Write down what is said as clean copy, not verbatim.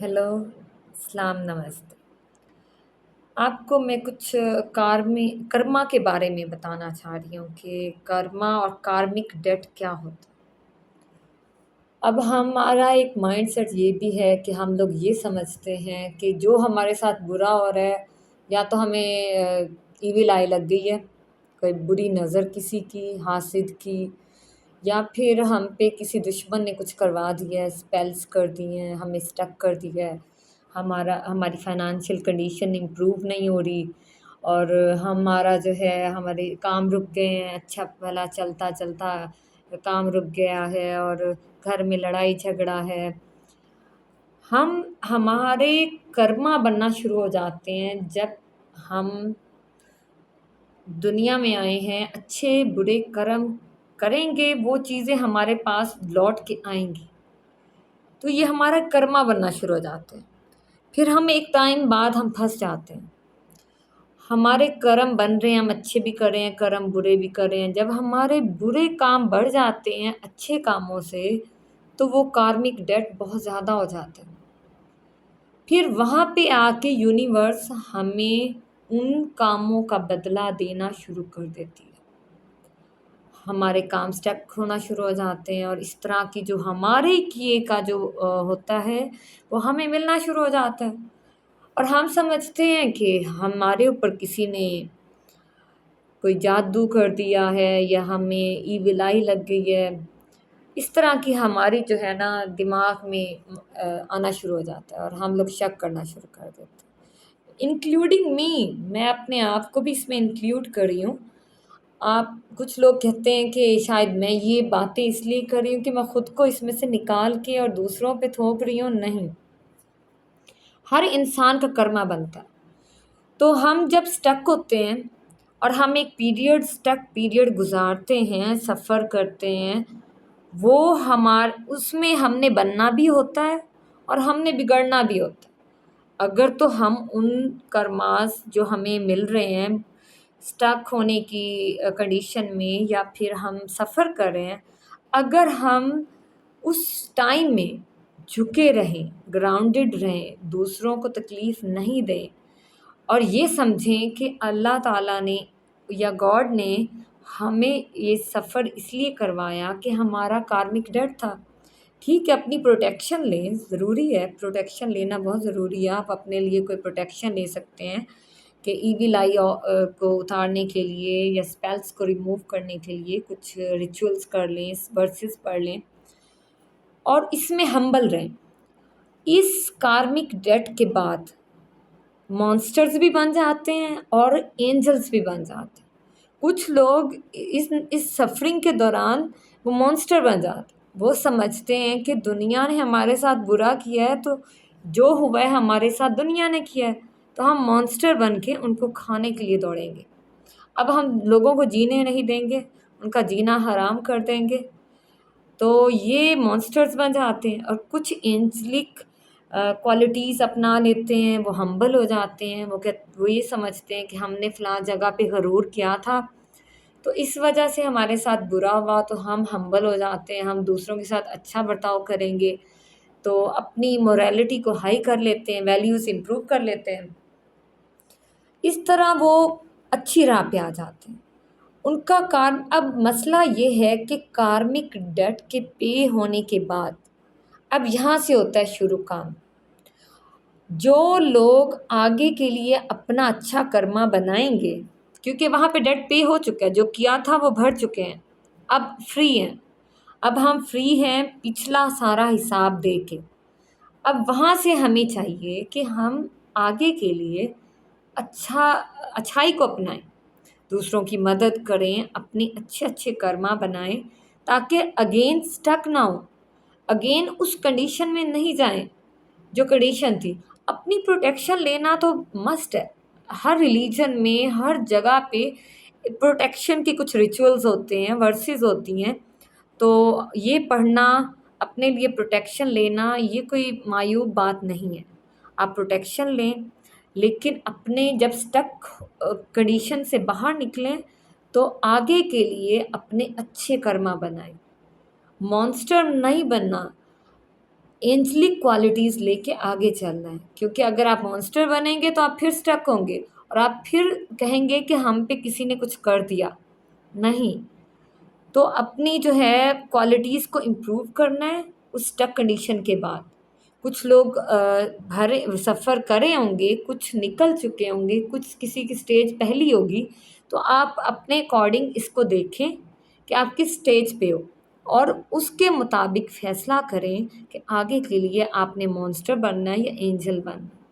Hello, सलाम, नमस्ते। आपको मैं कुछ कर्मा के बारे में बताना चाह रही हूँ कि कर्मा और कार्मिक डेट क्या होता है। अब हमारा एक माइंडसेट ये भी है कि हम लोग ये समझते हैं कि जो हमारे साथ बुरा हो रहा है, या तो हमें ईविल आई लग गई है, कोई बुरी नज़र किसी की, हासिद की, या फिर हम पे किसी दुश्मन ने कुछ करवा दिया है, स्पेल्स कर दिए हैं, हमें स्टक कर दिया है, हमारी फाइनेंशियल कंडीशन इम्प्रूव नहीं हो रही, और हमारा जो है हमारे काम रुक गए हैं, अच्छा भला चलता चलता काम रुक गया है, और घर में लड़ाई झगड़ा है। हम हमारे कर्मा बनना शुरू हो जाते हैं जब हम दुनिया में आए हैं, अच्छे बुरे कर्म करेंगे, वो चीज़ें हमारे पास लौट के आएंगी। तो ये हमारा कर्मा बनना शुरू हो जाते हैं। फिर हम एक टाइम बाद हम फंस जाते हैं। हमारे कर्म बन रहे हैं, हम अच्छे भी कर रहे हैं, कर्म बुरे भी कर रहे हैं। जब हमारे बुरे काम बढ़ जाते हैं अच्छे कामों से, तो वो कार्मिक डेट बहुत ज़्यादा हो जाता है। फिर वहाँ पे आके यूनिवर्स हमें उन कामों का बदला देना शुरू कर देती है। हमारे काम स्टक होना शुरू हो जाते हैं, और इस तरह की जो हमारे किए का जो होता है वो हमें मिलना शुरू हो जाता है। और हम समझते हैं कि हमारे ऊपर किसी ने कोई जादू कर दिया है, या हमें ईविल आई लग गई है। इस तरह की हमारी जो है ना दिमाग में आना शुरू हो जाता है, और हम लोग शक करना शुरू कर देते हैं, इंक्लूडिंग मी। मैं अपने आप को भी इसमें इंक्लूड कर रही हूँ। आप कुछ लोग कहते हैं कि शायद मैं ये बातें इसलिए कर रही हूँ कि मैं खुद को इसमें से निकाल के और दूसरों पे थोप रही हूँ। नहीं, हर इंसान का कर्मा बनता है। तो हम जब स्टक होते हैं और हम एक स्टक पीरियड गुजारते हैं, सफ़र करते हैं, वो उसमें हमने बनना भी होता है और हमने बिगड़ना भी होता है। अगर तो हम उन कर्मास जो हमें मिल रहे हैं स्टक होने की कंडीशन में, या फिर हम सफ़र कर रहे हैं, अगर हम उस टाइम में झुके रहें, ग्राउंडेड रहें, दूसरों को तकलीफ़ नहीं दें, और ये समझें कि अल्लाह ताला ने या गॉड ने हमें ये सफ़र इसलिए करवाया कि हमारा कार्मिक डर था। ठीक है, अपनी प्रोटेक्शन लें, ज़रूरी है, प्रोटेक्शन लेना बहुत ज़रूरी है। आप अपने लिए कोई प्रोटेक्शन ले सकते हैं कि ईविल आई को उतारने के लिए या स्पेल्स को रिमूव करने के लिए कुछ रिचुअल्स कर लें, वर्सेस पढ़ लें, और इसमें हम्बल रहें। इस कार्मिक डेट के बाद मॉन्स्टर्स भी बन जाते हैं और एंजल्स भी बन जाते हैं। कुछ लोग इस सफ़रिंग के दौरान वो मॉन्स्टर बन जाते हैं। वो समझते हैं कि दुनिया ने हमारे साथ बुरा किया है, तो जो हुआ है हमारे साथ दुनिया ने किया है, तो हम मॉन्स्टर बन के उनको खाने के लिए दौड़ेंगे। अब हम लोगों को जीने नहीं देंगे, उनका जीना हराम कर देंगे। तो ये मॉन्स्टर्स बन जाते हैं, और कुछ एंजेलिक क्वालिटीज़ अपना लेते हैं, वो हम्बल हो जाते हैं। वो ये समझते हैं कि हमने फ़लाँ जगह पे गरूर किया था, तो इस वजह से हमारे साथ बुरा हुआ, तो हम हम्बल हो जाते हैं, हम दूसरों के साथ अच्छा बर्ताव करेंगे, तो अपनी मोरालिटी को हाई कर लेते हैं, वैल्यूज़ इम्प्रूव कर लेते हैं। इस तरह वो अच्छी राह पे आ जाते हैं। उनका कार्म अब मसला ये है कि कार्मिक डेट के पे होने के बाद अब यहाँ से होता है शुरू काम। जो लोग आगे के लिए अपना अच्छा कर्मा बनाएंगे, क्योंकि वहाँ पे डेट पे हो चुका है, जो किया था वो भर चुके हैं, अब फ्री हैं। अब हम फ्री हैं पिछला सारा हिसाब दे के। अब वहाँ से हमें चाहिए कि हम आगे के लिए अच्छाई को अपनाएं, दूसरों की मदद करें, अपने अच्छे अच्छे कर्मा बनाएं, ताकि अगेन स्टक ना हो, अगेन उस कंडीशन में नहीं जाएं जो कंडीशन थी। अपनी प्रोटेक्शन लेना तो मस्ट है। हर रिलीजन में, हर जगह पे प्रोटेक्शन के कुछ रिचुअल्स होते हैं, वर्सेस होती हैं। तो ये पढ़ना, अपने लिए प्रोटेक्शन लेना, ये कोई मायूब बात नहीं है। आप प्रोटेक्शन लें, लेकिन अपने जब स्टक कंडीशन से बाहर निकलें, तो आगे के लिए अपने अच्छे कर्मा बनाएं, मॉन्स्टर नहीं बनना। एंजलिक क्वालिटीज़ लेके आगे चलना है, क्योंकि अगर आप मॉन्स्टर बनेंगे तो आप फिर स्टक होंगे और आप फिर कहेंगे कि हम पे किसी ने कुछ कर दिया। नहीं, तो अपनी जो है क्वालिटीज़ को इम्प्रूव करना है उस स्टक कंडीशन के बाद। कुछ लोग भरे सफ़र करे होंगे, कुछ निकल चुके होंगे, कुछ किसी की स्टेज पहली होगी, तो आप अपने अकॉर्डिंग इसको देखें कि आप किस स्टेज पे हो और उसके मुताबिक फ़ैसला करें कि आगे के लिए आपने मॉन्स्टर बनना है या एंजल बनना है।